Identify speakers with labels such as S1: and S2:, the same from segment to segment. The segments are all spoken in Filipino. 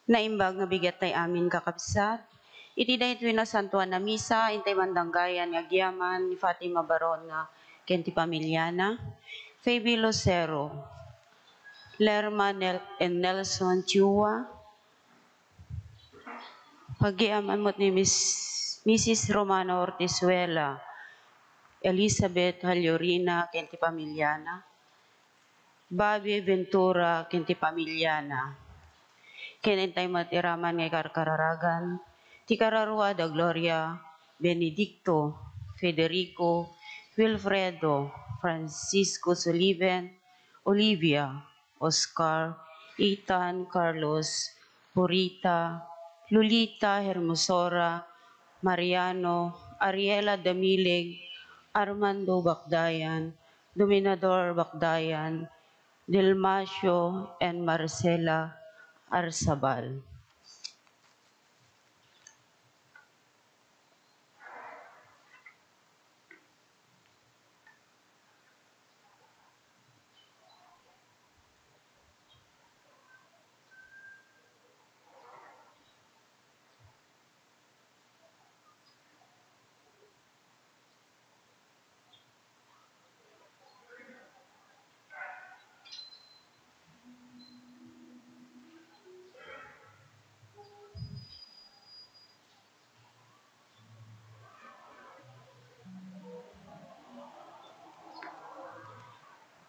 S1: Naimbag nga bigat tay amin kakabsat. Iti daytoy na santuan na misa, intay mandanggayan nga agyaman ni Fatima Baron nga kenti pamilyana, Fabi Lucero, Lerma and Nelson Chua, pagyaman mo ni Mrs. Romana Ortizuela, Elizabeth Haliorina kenti pamilyana, Bobby Ventura kenti pamilyana, kinentay matiraman ngay karkararagan, ti kararua da Gloria, Benedicto, Federico, Wilfredo, Francisco Sullivan, Olivia, Oscar, Ethan, Carlos, Purita, Lolita Hermosora, Mariano, Ariela Damilig, Armando Bacdayan, Dominador Bacdayan, Delmacio and Marcela Arsabal.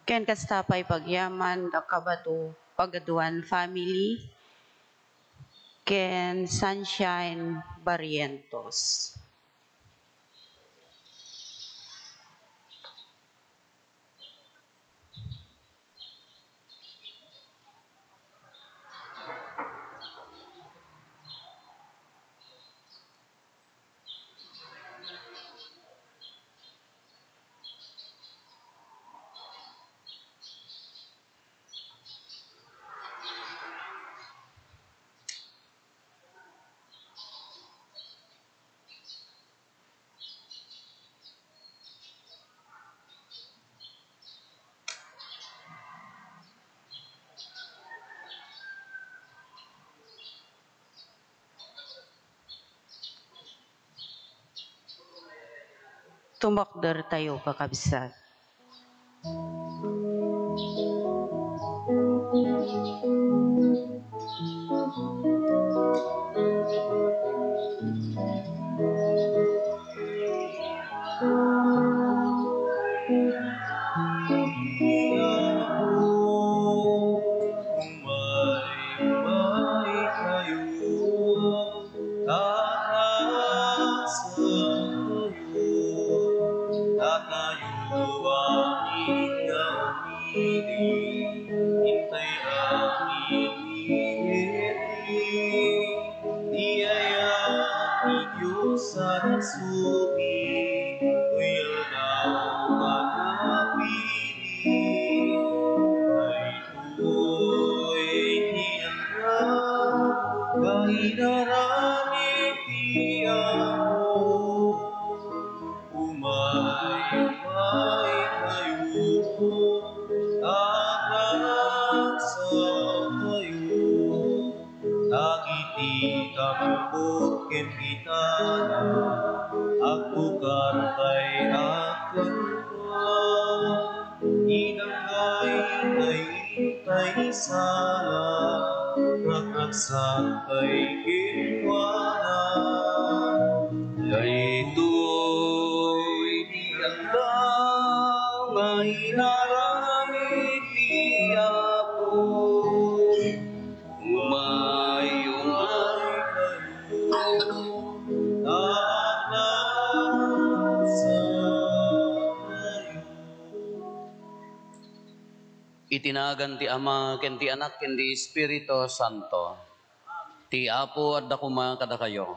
S1: Ken kastapay pagyaman da Kabato Pagaduan family, ken Sunshine Barrientos. Tumakder tayo kakabsat.
S2: Itinagan ti Ama, ken ti Anak, ken ti Espiritu Santo. Ti Apo at dakuma kada kayo.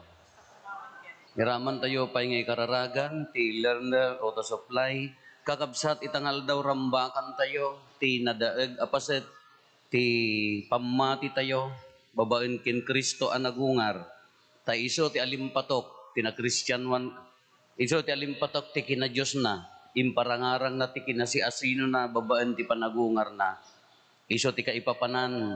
S2: Miraman tayo pa ngay kararagan, ti learner auto supply, kakabsat itangal daw rambakan tayo, ti nadaeg apaset, ti pamati tayo, babaen ken Kristo anagungar, ta iso ti alimpatok, ti na Christianwan, iso ti alimpatok ti kina Diyos na, imparangarang na ti kinasi asino na babaen ti panagungar na, iso ti kaipapanan,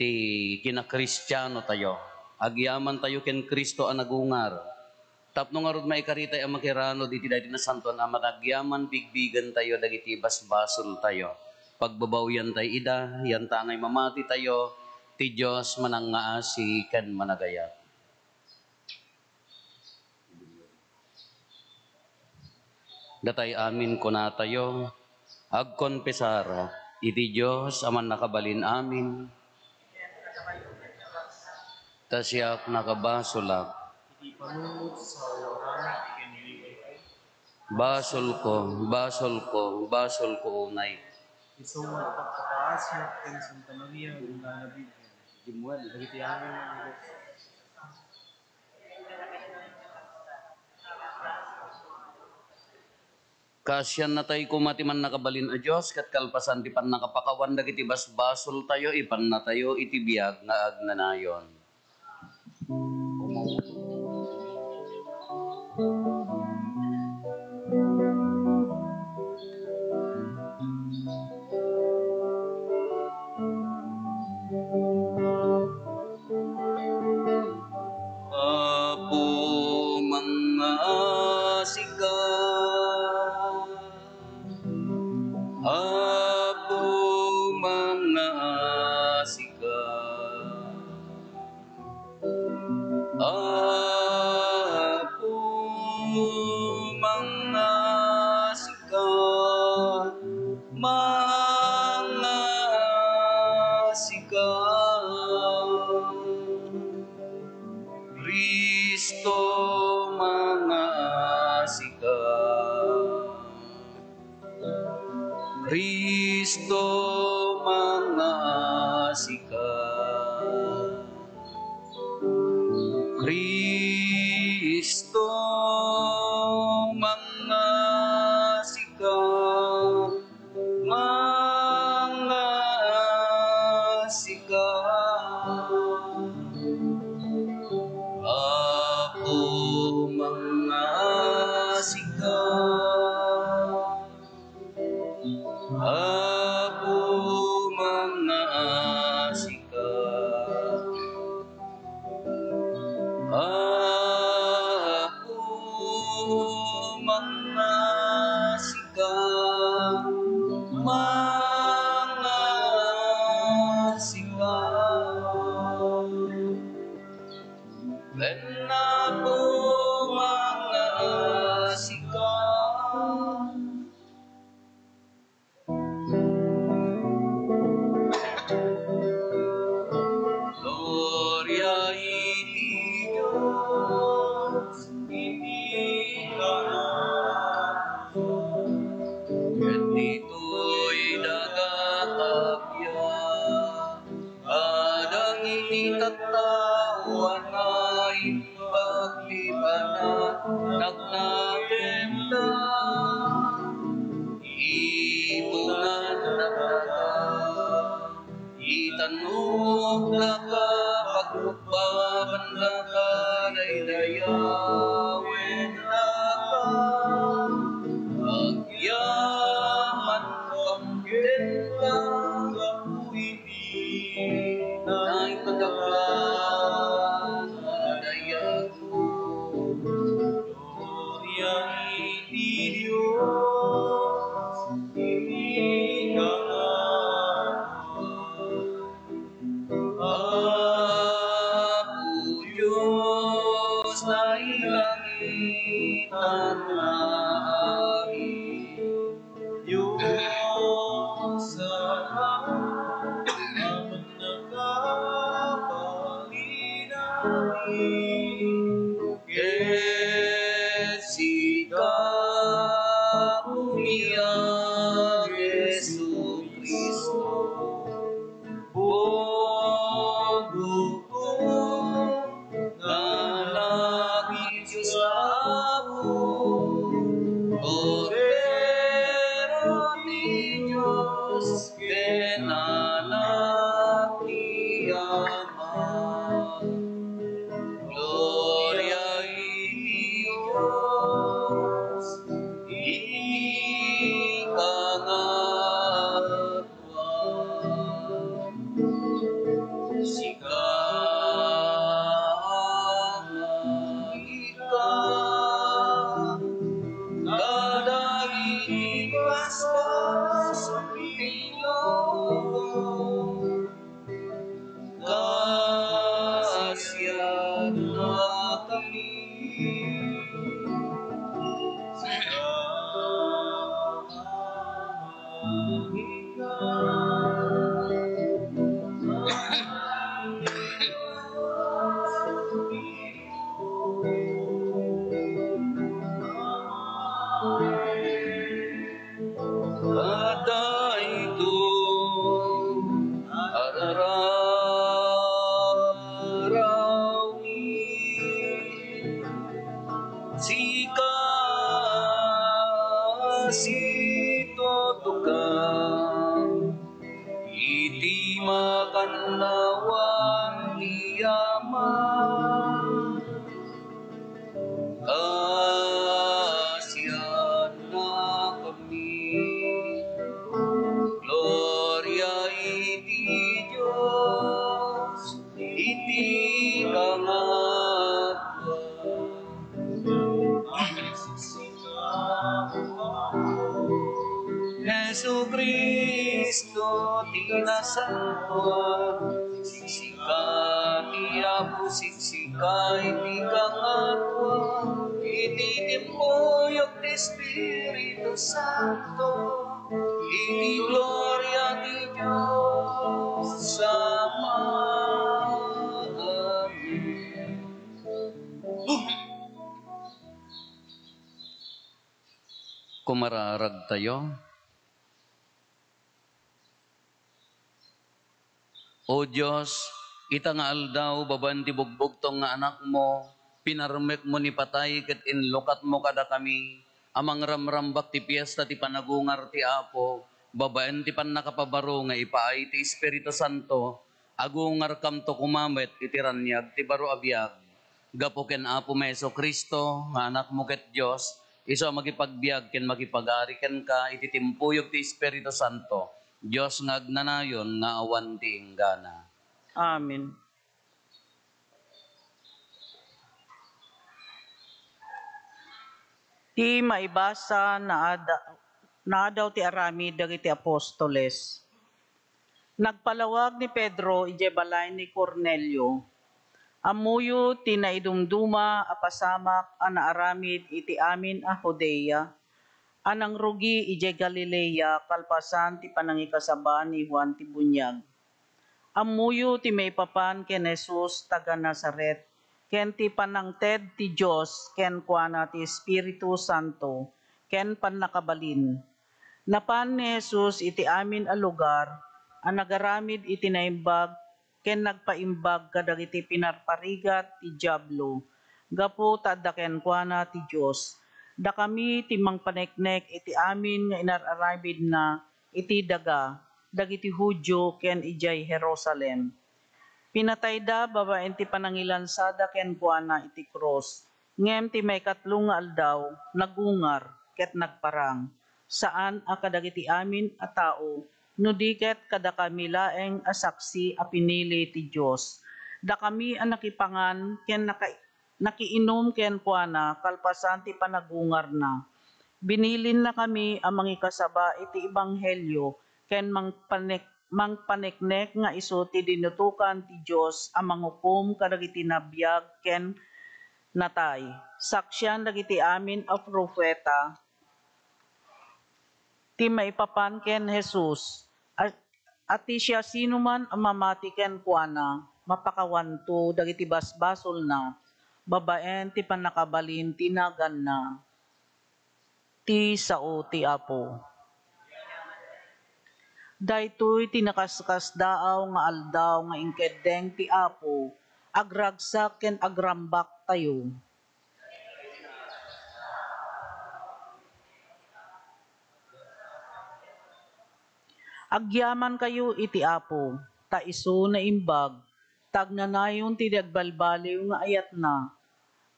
S2: ti kinakristyano tayo. Agyaman tayo ken Kristo ang nagungar. Tapno nga rod maikaritay ang makirano diti dati na santo na matagyaman bigbigan tayo dagiti basbasol tayo. Pagbabawyan tayo ida, yan tangay mamati tayo, ti Diyos manangaasi ken managayat. Datay amin ko na tayo, agkonpesara, iti Diyos aman nakabalin amin, tasyak nakabasolak, basol ko unay.
S3: Isong pagpapaasyat ken Santa Maria ug nanabigyan. Jimuan dagiti amin nga
S2: Kasyan na tayo kumatiman nakabalin a Diyos, kat kalpasan ti pan nakapakawan dagiti basbasol tayo, ipan na tayo itibiyag nga agnanayon. Apo mga sikat, Apo mga sikat, Apo mga sikat, mga sikat, Kristo mga sikat, Kristo mga sikat, Kristo mga sikat, mga sikat, Apo mga sikat, Apo mga sikat, Apo mga sikat, mga sikat, Ven po mga sikat, Gloria iti Diyos, ket ditoy dagatapya, adang initatawan na ipaglibanan, nagnakemda, ipunan nagdaga, itanong naka, pagpagbaban naka, daydayawen naka, agyaman pagkenta, gapuiti, na'y pagkaklan, adayago, Gloria iti Diyos, iti Ada itu ararawi sika situtukang iti makanlawan tiyaman kasihan na kami. Gloria iti Diyos, iti Jesu Kristo tinasantuan, siksika ti Apo siksika iti kangatwa, iti timpuyok ti Espiritu Santo, iti gloria ti Diyos sama. Amen. Kumararag tayo. O Diyos, ita nga aldaw, baban ti bugbog tong nga anak mo, pinarmek mo ni patay, ket inlukat mo kada kami, amang ramrambak ti piyesta ti panagungar ti Apo, babaen ti pan nakapabaro nga ipaay ti Espiritu Santo, agungar kam to kumamet iti ranyag ti baro abiyag. Gapo ken Apo Meso Kristo, nga anak mo ket Diyos, iso magipagbiag ken magipagari ken ka, iti timpuyog ti Espiritu Santo, Diyos nga agnanayon nga awan ti inggana.
S4: Amen. Ti maibasa na daw ti arami dagiti apostoles. Nagpalawag ni Pedro ije balay ni Cornelio. Amuyo ti naidumduma apasamak ana aramid iti amin a Judea. Anang rugi ije Galilea kalpasan ti panangikasaba ni Juan ti Bunyag. Amuyo ti may papan ken Jesus taga Nazaret, ken ti panangted ti Dios ken kuana ti Espiritu Santo, ken pannakabalin. Napan ni Jesus iti amin a lugar, a nagaramid iti naimbag, ken nagpaimbag kadagiti pinarparigat ti diablo. Gapu tadda ken kuana ti Dios. Da kami ti mangpaneknek iti amin nga inararamid na iti daga, dagiti Hudyo ken ijay Jerusalem. Pinatay da babaen ti panangilansada ken kuana iti cross. Ngem ti may katlong nga aldaw, nagungar ket nagparang. Saan a kadagiti amin a tao, no diket kada kami laeng a saksi a pinili ti Dios. Da kami a nakipangan ken nakiinom ken kuana kalpasan ti panagungar na. Binilin na kami ang mangikasaba iti ebanghelyo ken mangpaneknek nga isu ti dinutukan ti Dios ang manghukom kadagiti nabiyag ken natay. Saksyan dagiti amin a propeta ti maipapan ken Jesus. At ti siya sinuman ang mamati ken kuana mapakawanto dagiti basbasol na babaen ti panakabalin tinagan na ti sao ti Apo. Daytoy tinakaskas daaw nga aldaw nga ingkeddeng ti Apo, agragsak ken agrambak tayo. Agyaman kayo iti Apo, ta isu na imbag, tagnanayon ti dagbalbaliw nga ayat na.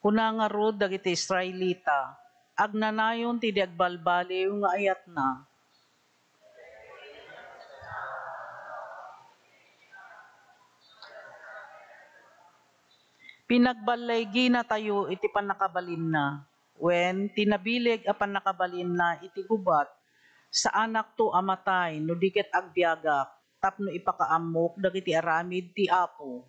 S4: Kuna nga rod dagiti Israelita, agnanayon ti dagbalbaliw nga ayat na. Pinagbalaygi na tayo iti panakabalin na. Wen tinabilig a panakabalin na iti gubat, sa anak to amatay no diket agbiagak, tapno ipakaamok dagiti aramid ti Apo.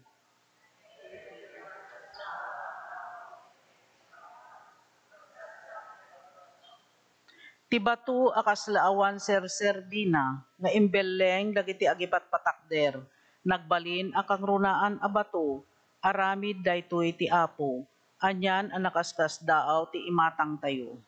S4: Ti batu akas laawan ser-serbina nga imbeleng dagiti agipat patakder. Nagbalin akang runaan a batu, aramid daytoy ti Apo. Anyan ang nakaskas daaw ti imatang tayo.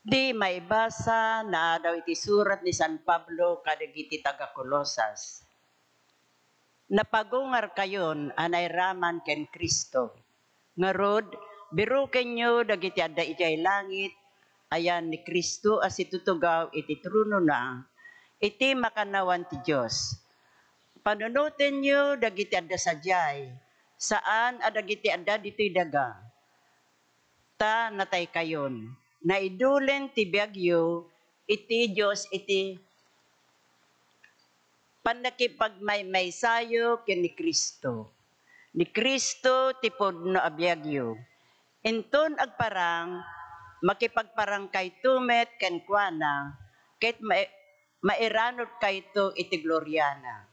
S5: Di maibasa na daw iti surat ni San Pablo kadagiti taga Colosas. Napagungar kayon anay raman ken Kristo. Ngarod, biruken nyo dagiti adda ijay langit, ayan ni Kristo as itutugaw iti truno na, iti makanawan ti Diyos. Panunutin nyo dagiti adda sadyay, saan adagiti adda dito'y daga. Ta natay kayon, naidulen ti biagyo, iti Diyos iti panakipagmaymaysayo ken ni Kristo. Ni Kristo ti podno a biagyo. Inton agparang, makipagparang kay tumet ken kuana, ket mairanod kayto iti gloryana.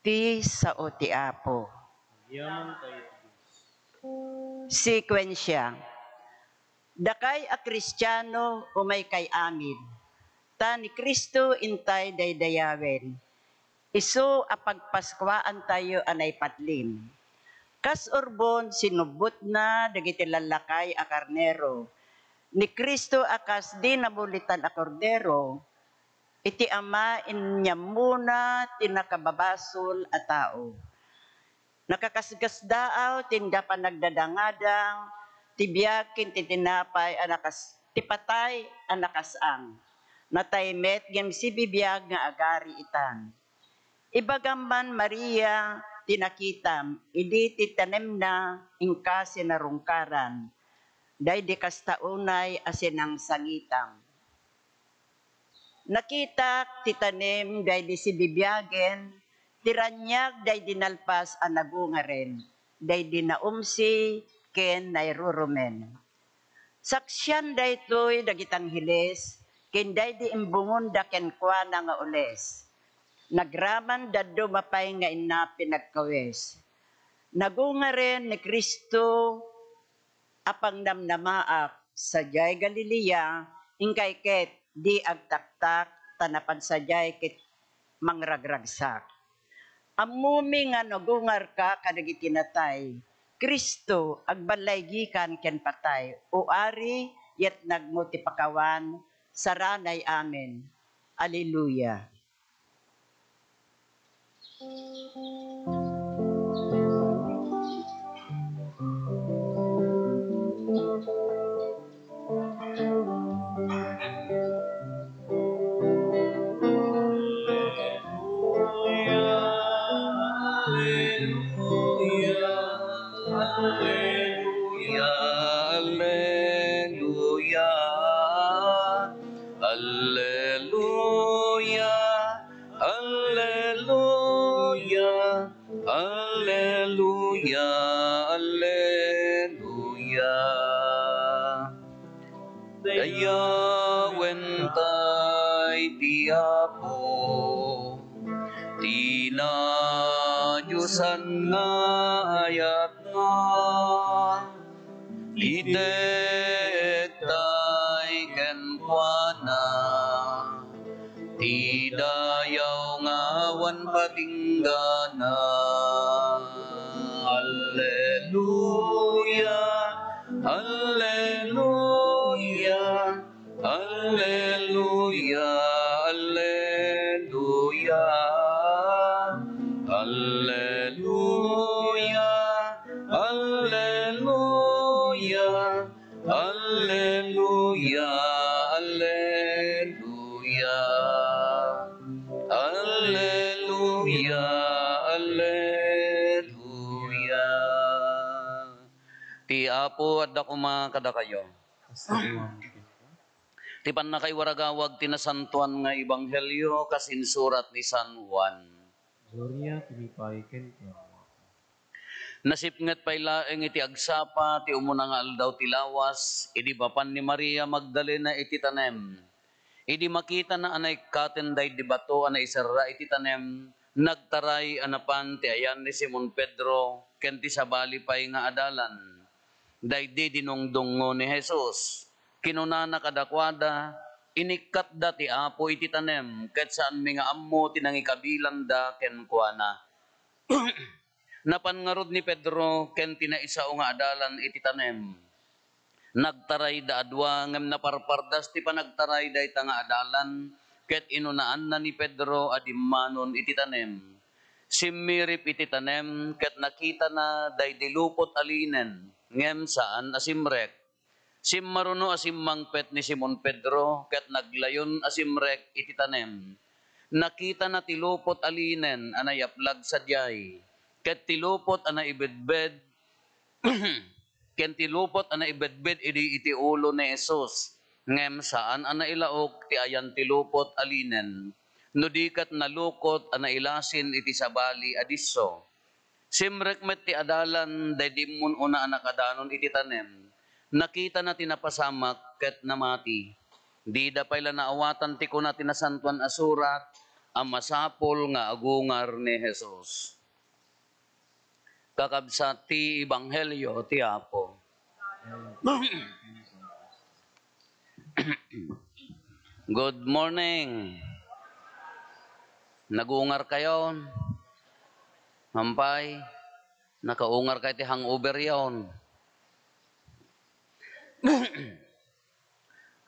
S5: Ti sao ti Apo.
S3: Yaman tayo Diyos.
S5: Sequensya. Dakay a Kristiyano umay kay amin. Ta ni Kristo intay daydayawen. Isu apagpaskwaan tayo anay patlin. Kas urbon sinubot na dagiti lalakay a karnero. Ni Kristo akas di nabulitan a kordero. Iti ama inyam muna tinakababasol a tao. Nakakasgas daaw tinda panagdadangadang, tibyakin ti tinapay anakas tipatay anakasang. Nataymet ngem si bibiyag nga agari itan. Ibagaman Maria tinakitam, idi titanem na ingka sinarungkaran, day di kastaunay asinang sangitam. Nakita titanem day di si bibiyagen, tiranyag day dinalpas ang nagungaren, day di naumsi ken nairurumen. Saksyan day to'y dagitang hiles, ken day di imbungunda ken kuana nga ules. Nagraman daddo mapay nga ina pinagkawes. Nagungaren ni Kristo apang namnamaak sa jay Galilea, ingkay ket di agtaktak tanapan sa jay ket mangragragsak. Amumi nga nagungar ka kadagiti natay, Kristo agbalay gikan ken patay, o ari yet nagmutipakawan, saranay amen. Alleluia.
S2: Dayawen tay ti Apo, tinadyosan nga ayat nga, itetay ken kuana, ti dayaw nga wan patinggana. Alleluia, Alleluia, Alleluia, Alleluia, Alleluia, Alleluia, Alleluia, Alleluia, Alleluia, Alleluia. Ti Apo at dakuma kada kayo. Ti panakay waragawag tinasantuan nga ebanghelyo kasinsurat ni San Juan.
S3: Gloria tumipay ken
S2: Nasipnget pay laeng iti agsapa ti umuna nga aldaw ti lawas, idi bapan ni Maria Magdalena iti tanem. Idi makita na anay katenday di bato anay isara iti tanem nagtaray anapan ti ayan ni Simon Pedro ken ti sabali pay nga adalan. Daydi dinungdungo ni Jesus. Kinunana kadakwada inikat da ti apo iti tanem ket saan mi nga ammo tinangi kabilan da ken kuana. Napanngarod ni Pedro ken tinaisao nga adalan iti tanem. Nagtaray da adwa ngem naparpardas ti panagtaray da ita nga adalan ket inunaan na ni Pedro adimmanon iti tanem. Simmirip iti tanem ket nakita na day dilupot alinen ngem saan asimrek. Simmaruno asimmangpet ni Simon Pedro ket naglayon asimrek iti tanem. Nakita na tilupot alinen anay aplag sadyay ket tilupot anay ibedbed ken tilupot ana ibedbed iti ulo ni Jesus. Ngem saan ana ilaok ti ayan tilupot alinen. No dikat nalukot ana ilasin iti sabali adisso. Simrek met ti adalan daydi mun una ana kadanon iti tanem. Nakita na tinapasamak ket namati. Di da payla naawatan ti kuna tinasantuan asurat ang masapol nga agungar ni Jesus. Kakabsat ti Ebanghelyo ti Apo. Good morning. Nagungar kayo? Hampay? Nakaungar kayo ti hangover yon.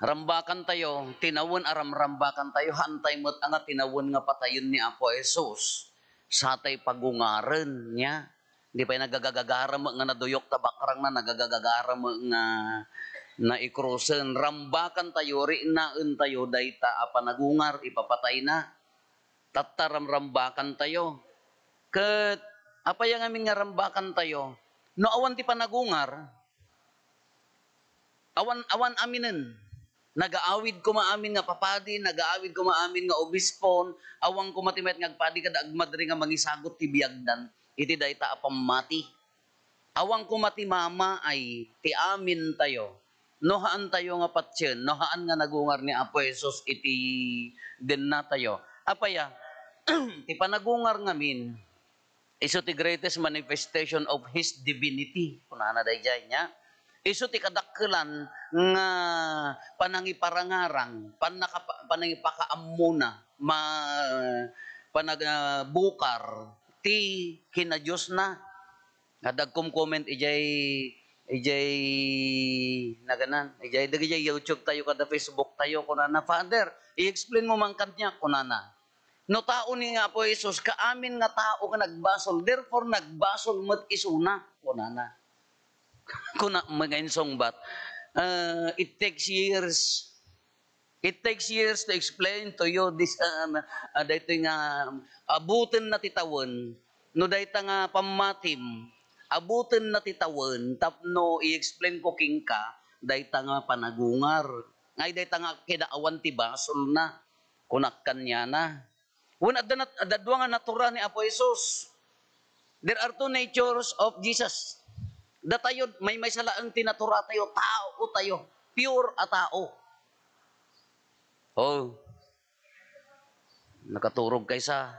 S2: Rambakan tayo, tinawon aramrambakan tayo, hantay mo't nga tinawon nga patayon ni Apo Jesus. Satay pagungaren niya. Di pa nagagagaram nga naduyok tabakrang na nagagagaram nga na ikrusen. Rambakan tayo, rinaan tayo, dayta apanagungar, ipapatay na. Tataramrambakan tayo. Ket, apa yang amin nga rambakan tayo? No awan ti panagungar, awan aminen. Nagaawid ko maamin nga papadi, nagaawid ko maamin nga obispon, awang ko matimet nga agpadi kada agmadri nga mangisagot ti biagdan. Iti dayta apamati. Awang kumati mama ay ti amin tayo. Nohaan tayo nga patsyen, nohaan nga nagungar ni Apo Jesus iti den na tayo. Apaya, ti panagungar ngamin, iso ti greatest manifestation of His divinity. Kunana dayjay niya. Iso ti kadakkelan nga panangiparangarang, panangipakaamuna, panagbukar, ti kinadiyos na. Kadagkom comment ijay naganan. Ijay YouTube tayo kada Facebook tayo kunana. Father, i-explain mo man kanya kunana. No tao ni nga po Jesus, kaamin nga tao ka nagbasol, therefore nagbasol mat isuna kunana. Kuna mga insong bat, it takes years. It takes years to explain to you this, dahito nga, abutin na titawon, no dahito nga pamatim, abutin na titawon, tapno i-explain ko king ka, dahito nga panagungar. Ngay dahito nga kinaawan ti basol na, kunak kanya na. When adadwa nga natura ni Apo Jesus, there are two natures of Jesus. Datayo, may salaang tinatura tayo, tao tayo, pure a tao. Oh, nakaturog kaysa.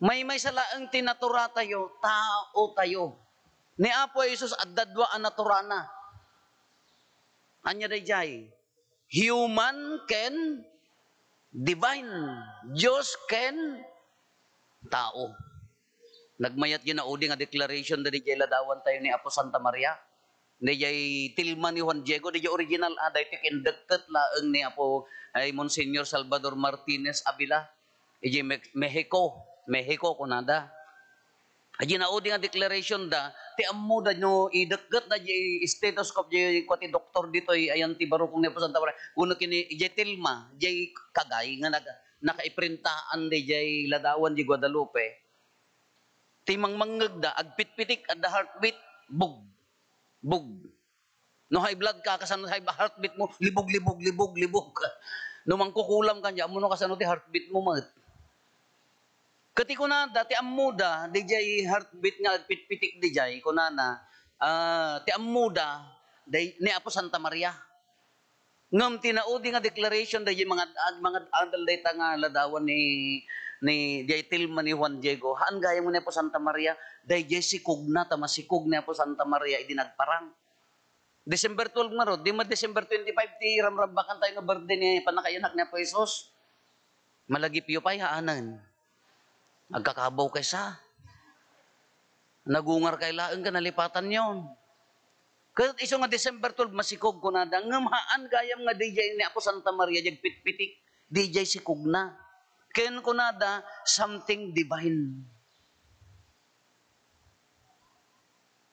S2: May salaang tinatura tayo, tao tayo. Ni Apo Jesus at dadwa ang natura na. Anya dayjay, human can divine, Diyos can tao. Nagmayat yun na udi nga declaration na dijay ladawan tayo ni Apo Santa Maria. Dijay tilman ni Juan Diego, dijay original aday ti kindagtet laeng ni Apo ay Monsignor Salvador Martinez Avila. Dijay Mexico kunada. Aji na udi nga declaration da, ti ammo da no idagget da dijay stethoscope dijay ko ti doktor dito ayan ti barukong ni Apo Santa Maria. Kuno kini dijay tilma, dijay kagay nga nakaiprintaan dijay ladawan di Guadalupe. Timang manggagda, agpitpitik at the heartbeat, bug. No high blood ka, kasano high heartbeat mo, libog. No mangkukulam ka niya, no kasano ti heartbeat mo mat. Kati ko na, dati amuda, DJ heartbeat nga, agpitpitik DJ, kunana, ti amuda, ni Apo Santa Maria. Ngam tinaudi nga declaration dahil mga adal data nga ladawan ni Jay Tilman ni Juan Diego. Haan gaya mo niya po Santa Maria, dahil Jay sikog na, tamasikog niya po Santa Maria, idinagparang. December 12 nga ro, di ma December 25, ti ramrambakan tayo nga birthday ni panakayanak niya po Jesus. Malagi piyo pa'y haanan. Agkakabaw kaysa. Nagungar kay laeng ka, nalipatan yon. Kaya iso nga December 12, masikog ko na, ngamhaan gayam nga DJ ni Apo Santa Maria, jag pitpitik, DJ sikog na. Kaya ko na something divine.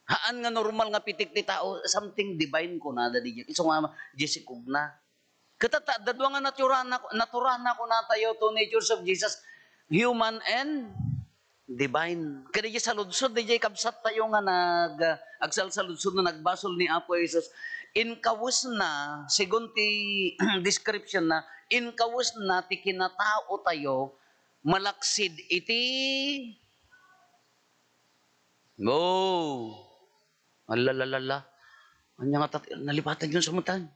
S2: Haan nga normal nga pitik ti tao, something divine ko na DJ. Iso nga DJ sikog na. Katata, dadwa nga naturana ko na tayo to natures of Jesus, human and divine. Kaya di sa ludsod, di kabsat tayo nga agsal sa ludsod na nagbasol ni Apo Jesus. Inkawus na, sigun ti description na, inkawus na ti kinatao tayo, malaksid iti, alalalala, anya nga nalipatan yun sa mutan.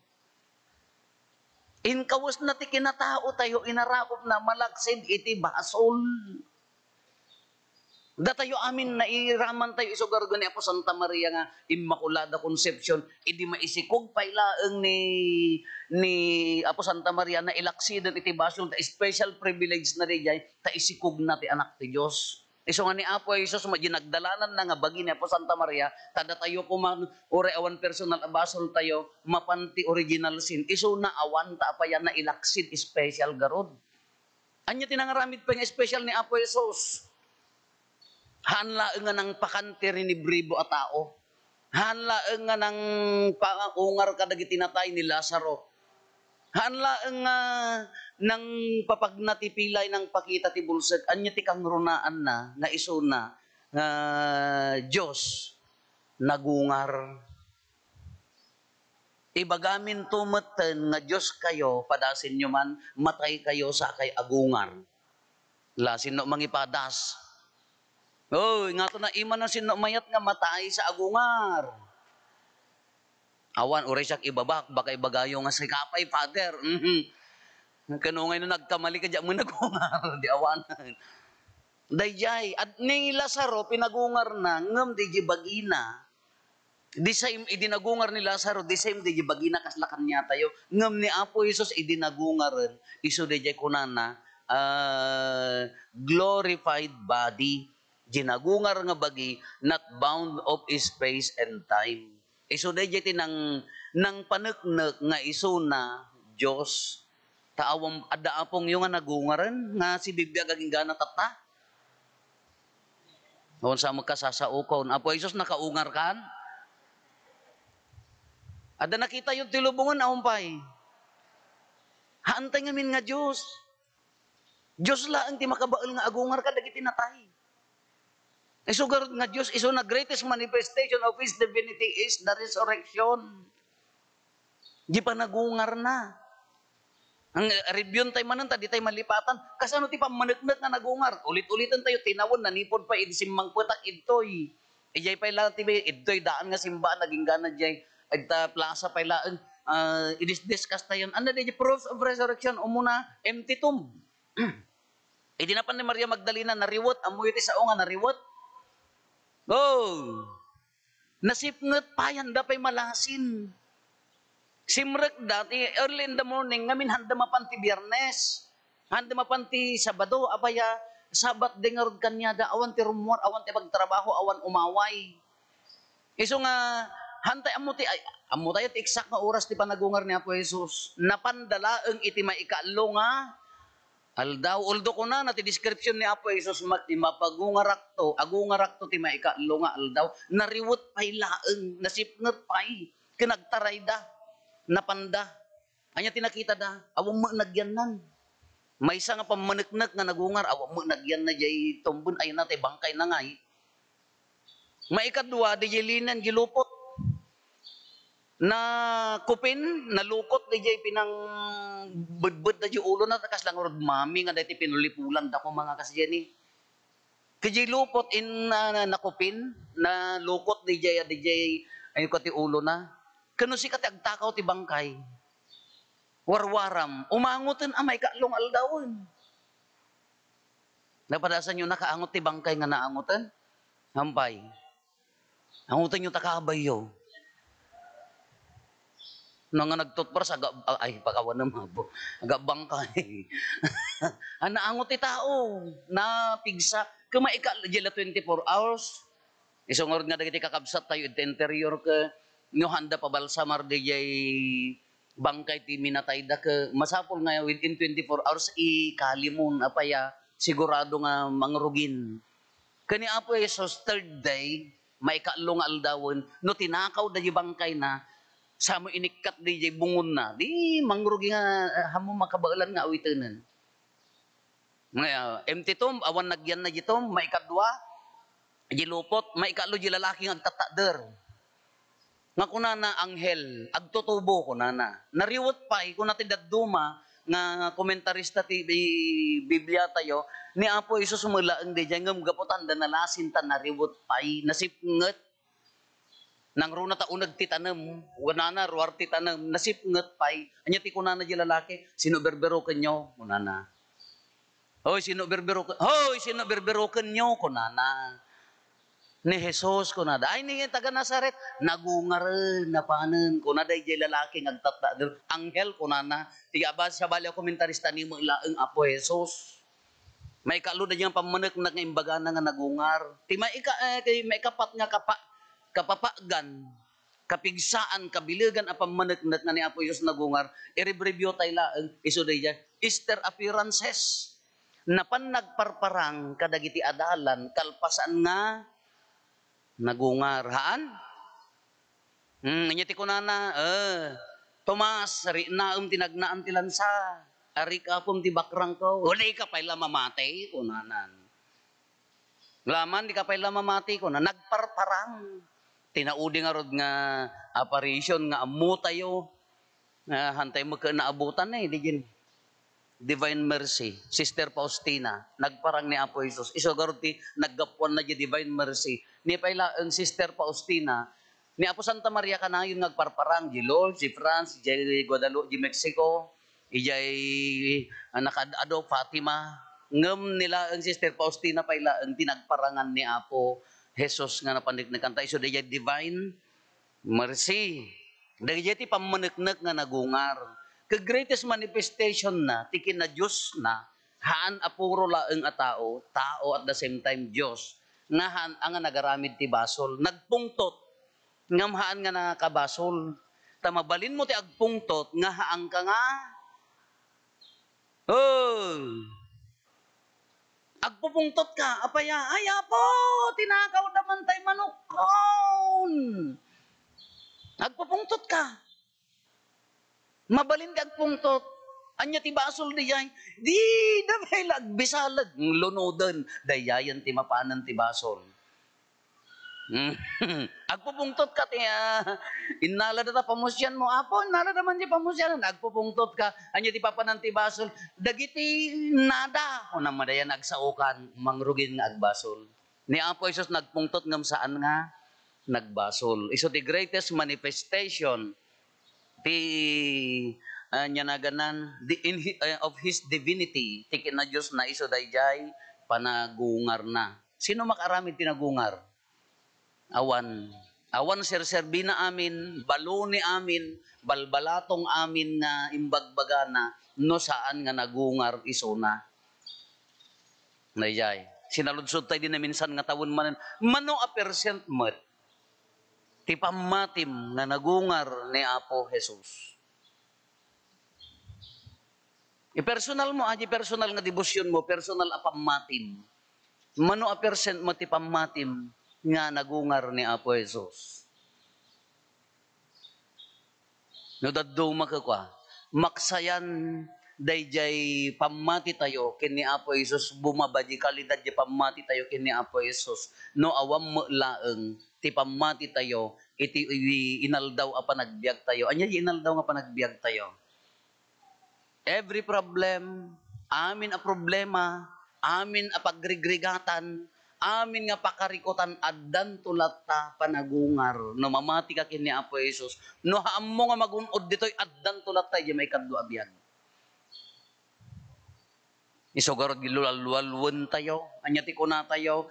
S2: Inkawus na ti kinatao tayo, inarakop na malaksid iti basol. Datayo amin na iraman tayo isugar ni Apo Santa Maria nga Immaculada Conception, idi maisikog pailaeng ni Apo Santa Maria na ilaksidan iti basol ta special privilege na dijay ta isikog na ti anak ti Dios. Iso nga ni Apo Jesus maginagdalanan na nga bagi ni Apo Santa Maria tada tayo kuman ore awan personal basol tayo mapanti original sin. Iso na awan ta apayan na ilaksid special garod. Anya tinangaramid pa nga special ni Apo Jesus. Hanla nga ng pakantiri ni bribo a tao. Hanla nga ng paungar kadagi tinatay ni Lazaro. Hanla nga ng papagnatipilay ng pakita ti bulsag. Anya ti kang runaan na nga isuna Diyos nagungar. Ibagamin tumeten nga Diyos kayo, padasin nyo man, matay kayo sa kay agungar. Lasin no mangipadas. Nga to na iman na sino mayat nga matay sa agungar. Awan, uri siyak ibabak, baka ibagayo nga si kapay, Father. Kanungay na nagkamali ka dyan mo nagungar, di awanan. Dayjay, at ni Lazaro, pinagungar na, ngam di bagina. Di same, idinagungar ni Lazaro, di same, di bagina kaslakan niya tayo. Ngam ni Apo Jesus, idinagungaran, iso di kunana, glorified body. Ginagungar nga bagi, not bound of space and time. Iso dayjay tinang paneknek nga iso na Diyos. Taawang adaapong yung nga nagungaran, nga si Biblia gaging gana tata. Noon sa magkasasaukaw, Apo Jesus nakaungar kan? Ada nakita yung tilubungan, aumpay. Haantay ngamin nga Diyos. Diyos lang ti makabaal nga agungar ka, dagiti natay. Isugar nga Diyos, iso na greatest manifestation of His divinity is the resurrection. Di pa nagungar na. Ang review tayo manan, di tayo malipatan. Kasano ti pa managnak nga nagungar? Ulit-ulitan tayo, tinawon, nanipod pa, idisimmang putak, idtoy. Ijay pa ilang tibi, idtoy, daan nga simbaan, naging gana jay, idta plaza pa ilang, i-discuss tayo. Ano di, proofs of resurrection, umuna, empty tomb. Idinapan ni Maria Magdalena, nariwot, amoy ti sao nga nariwot. Nasipnget pa yan, dapay malasin. Simrek dati, early in the morning, ngamin handa mapanti Biyernes, handa mapanti Sabado, abaya, Sabat dengarod kanyada, awan ti rumor, awan ti pagtrabaho, awan umaway. Iso nga, hantay amo tayo ti eksak nga oras ti panagungar ni Apo Jesus, napandalaeng iti maikalo nga, aldaw, uldo ko na ti description ni Apo Jesus, agungarak to ti maikalo nga aldaw, nariwot pa'y laeng, nasipnget pa'y, kinagtaray da, napanda. Anya tinakita da, awang mo nagyanan. May isa nga pamaneknek nga nagungar, awang mo nagyan na jay tumbon, ay natay bangkay na ngay. May ikadwa, di jay linan, gilupot. Na kupin, nalukot, di jay pinang budbud na jay ulo na, takas lang rod mami, nga dati pinulipulan da ko mga kasyan eh. Kajay lupot in nakupin, na lukot di jay, ayun ko ti ulo na. Kano si kati agtakaw ti bangkay. warwaram, umangutan amay kaalong aldawon. Napadasan nyo nakaangot ti bangkay nga naangutan? Hampay. Angutan nyo takabayo. Nang nga nagtutpras, ay, pagawa na mabo. Aga bangkay. Naangot ti tao. Na pigsa. Kumaika, jela 24 hours. Isungod nga dagiti kakabsat tayo, iti interior ka, nyo handa pa balsamar di jay bangkay ti minatay da ka. Masapol nga within 24 hours, ikalimon, apaya, sigurado nga mangrugin. Kani Apo Jesus, third day, may kaalong aldawon, no tinakaw da bangkay na, sa mo inikat di jay bungon na, di mangrugi nga, hamo makabaalan nga awitanan. Empty tom, awan nagyan na jitom, may kadwa, jilupot, may ikalo lalaki nga agtatader. Nga kunana anghel, agtutubo kunana. Nariwot pa, kung natin daduma, nga komentarista ti Biblia tayo, ni Apo Isus sumulaang di dyan, gaputan da nalasin ta nariwot pa, nasipnget. Nang runa ta unag titanam, wanana, ruar titanam, nasipnget pa, anya ti kunana di lalaki, sino berbero kanyo, kunana. Hoy, sino berbero kanyo, kunana. Ni Jesus kunada. Ay, ni taga Nazaret, nagungaren, napanen, kunada jay lalaki ngagtata. Anghel kunana, tiga ba sa bali komentarista ni mo ilaang Apo Jesus. May kaalo na diyang pamanek na imbaga na nga nagungar. Ti may kapat nga kapapagan, kapigsaan, kabiligan a pamanek na ni Apo Jesus nagungar. I-review tayo laang, iso day dyan, Easter appearances. Napan nagparparang kadagiti adalan, kalpasan nga, nagungar. Haan? Ngiti ko na, Tomas, ari na tinagnaan ti lansa. Ari ka pum ti bakrang ko. Uli ka pa'y lamamatay, kunanan. Laman, di ka pa'y lamamatay, kunanan. Nagparparang. Tinaudi nga rod nga apparition nga amu tayo. Hantay mo ka naabutan di gin. Divine Mercy, Sister Faustina, nagparang ni Apo Jesus. Isogarod ti naggapuan na di Divine Mercy. Ni paila ang Sister Faustina, ni Apo Santa Maria ka na yun nagparparang, di Lord, si France, di Guadalupe, di Mexico, ijay nakadado Fatima. Ngam nila ang Sister Faustina paila ang tinagparangan ni Apo Jesus nga napaniknakanta. Iso di Divine Mercy. Dahil ti pamaniknak nga nagungar. Ka-greatest manifestation na, tikin na Diyos na, haan apuro laeng a tao, tao at the same time Diyos, nga haan ang nagaramid ti basol. Nagpungtot, ngam haan nga nakabasol. Tamabalin mo ti agpungtot, nga haan ka nga, agpupungtot ka, apaya, ay Apo, tinakaw naman tay manukon. Agpupungtot ka. Mabalin kag pungtot. Anya ti basol di jay. Di dabay lagbisalag. Lunodan. Dayayan ti mapanan ti basol. Agpupungtot ka ti inala na pamusyan mo. Apo, inala naman ti pamusyan. Agpupungtot ka. Anya ti papanan ti basol. Dagiti nada. O naman dayan agsaukan. Mangrugin nga agbasol. Ni Apo Jesus nagpungtot ngam saan nga nagbasol. Iso ti greatest manifestation nyanaganan of His divinity, tikin na Diyos na iso dayjay panagungar na. Sino makaramid tinagungar? Awan. Awan serserbi na amin, baloni amin, balbalatong amin nga imbagbaga na, no saan nga nagungar iso na. Dayjay. Sinaludsod tayo din na minsan nga tawon manan, mano a percent mat, ti pamatim na nagungar ni Apo Jesus. I-personal mo, personal nga debosyon mo, personal a pamatim. Mano a percent mo ti pamatim nga nagungar ni Apo Jesus. No daddo makakwa, maksayan dayjay pamati tayo kini Apo Jesus, bumabadi kalidad di pamati tayo kini Apo Jesus. No awam mo laeng ti pamati tayo, iti inaldaw a panagbiag tayo. Anya inaldaw nga panagbiag tayo. Every problem, amin a problema, amin a paggrigregatan, amin nga pakarikutan addan tulata panagungar no mamati ka kini Apo Jesus no haammo nga magunod ditoy addan tulata di may kadlo abyan. Isugarod gilulalwalwen tayo anya ti kuna tayo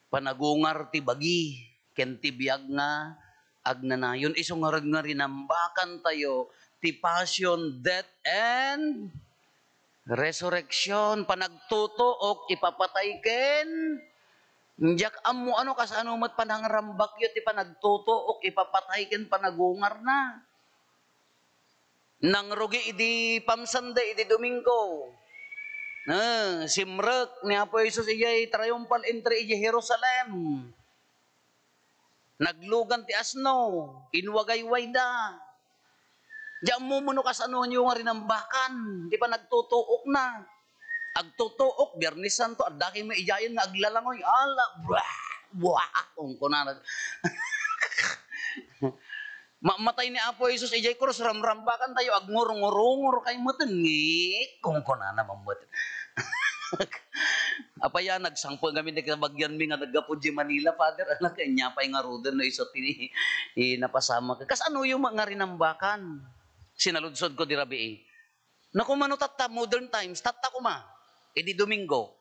S2: panagungar ti bagi ken ti biag nga agnanayon isungarod nga rinambakan tayo ti passion, death, and resurrection, panagtutuok, ipapatay ken. Njak amo ano kasano mat panangrambak yun, ti panagtutuok, ipapatay ken panagungar na. Nang rugi idi pamsande, idi Domingo. Simrek ni Apo Jesus iyay triumphal entry iji Jerusalem. Naglugan ti asno, inwagayway da. Diyan mo muno kasano nyo nga rinambakan. Di pa nagtutuok na. Agtutuok, Biyernes Santo, at daki mo ijayan nga aglalangoy. Ala, buah, kung kunanag. Mamatay ni Apo Jesus, ijay krus, ramrambakan tayo, agngurungurungur kay matengik. Kung kunana mamutin. Apaya, nagsangpol kami na kabagyan mi nga nagapod di Manila, Father. Anak, kanya pa yung arudan no isot napasama ka. Kas ano yung mga rinambakan? Sinaludsod ko di Rabi. Naku mano tatta, modern times, tatta ko ma. Edi Domingo,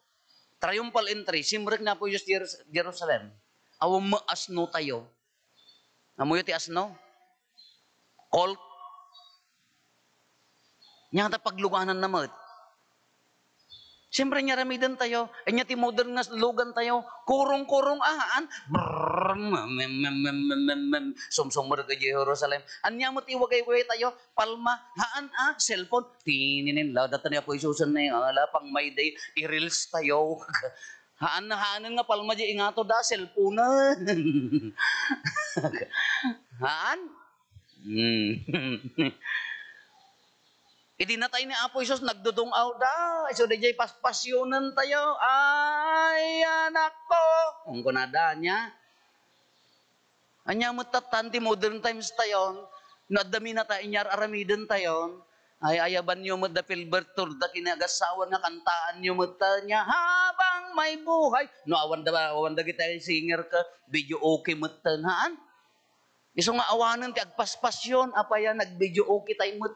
S2: triumphal entry, simrek na po yung Jerusalem. Awang maasno tayo. Amoy ti asno? Colt. Nya ta pagluganan na mat. Siyempre, niya ramidan tayo. Ay niya ti modern nga lugan tayo. Kurong-kurong ahaan. Sumsong mo ka Jerusalem. Anya mo ti wagay-wagay tayo. Palma. Haan cellphone. Tininin. Datan niya po isusan na yung pang may day. I-reels tayo. Haanan nga palma di ingato da. Cellphone na. Haan? Idinatay ni Apo Isos, nagdudungaw da. So, DJ, paspasyonan tayo. Ay, anak ko. Kung kunada niya. Anya mo tatanti, modern times tayo. Nadami na tayo, inyar aramidan tayo. Ay, ayaban nyo mo da Filbertur, da kinagasawan nga kantaan nyo mo niya. Habang may buhay. No, awan da kita singer ka. Video okay mo haan. Iso nga awanan, ti agpaspasyon. Apaya, nag-video okay tayo mo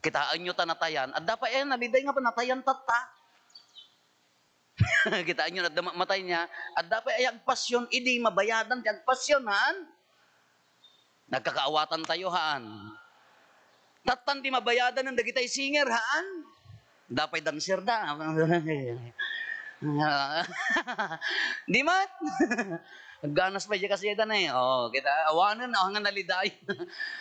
S2: Kitaan nyo tanatayan. At dapat naliday nga panatayan tata. Kitaan nyo na matay niya. At dapat ay agpasyon, idi mabayadan ti agpasyonan. Nagkakaawatan tayo haan. Tatan ti mabayadan ng dagitay singer haan. Dapat dancer da. Di mat? Ganas pa dyan kasi ito na kita awanan, hanga naliday.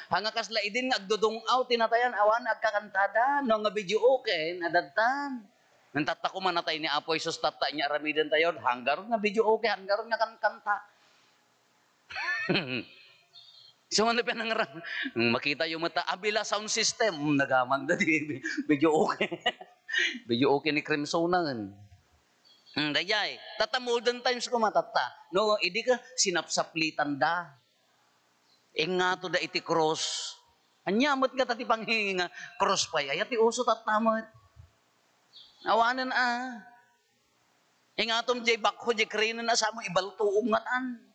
S2: Hanga kasla idin, agdudungaw, tinatayan, awan, agkakantada. No nga video okay, nadagtan. Nang tata ko manatay ni Apo Isos, tata niya ramidan tayo, hanggaron nga video okay, hanggaron nga kanta. So, ano pa nang makita yung mata, abila sound system, nagamang na di, video okay. Video okay ni Crimson na dayay, tata modern times ko matata. No, idi ka sinapsaplitan da. Nga to da iti cross. Anyamot nga tati panghinga cross pa ay ati uso tatamot. Awanan Nga tom jay bakho jay krenen na sa mo ibaltuong ngatan.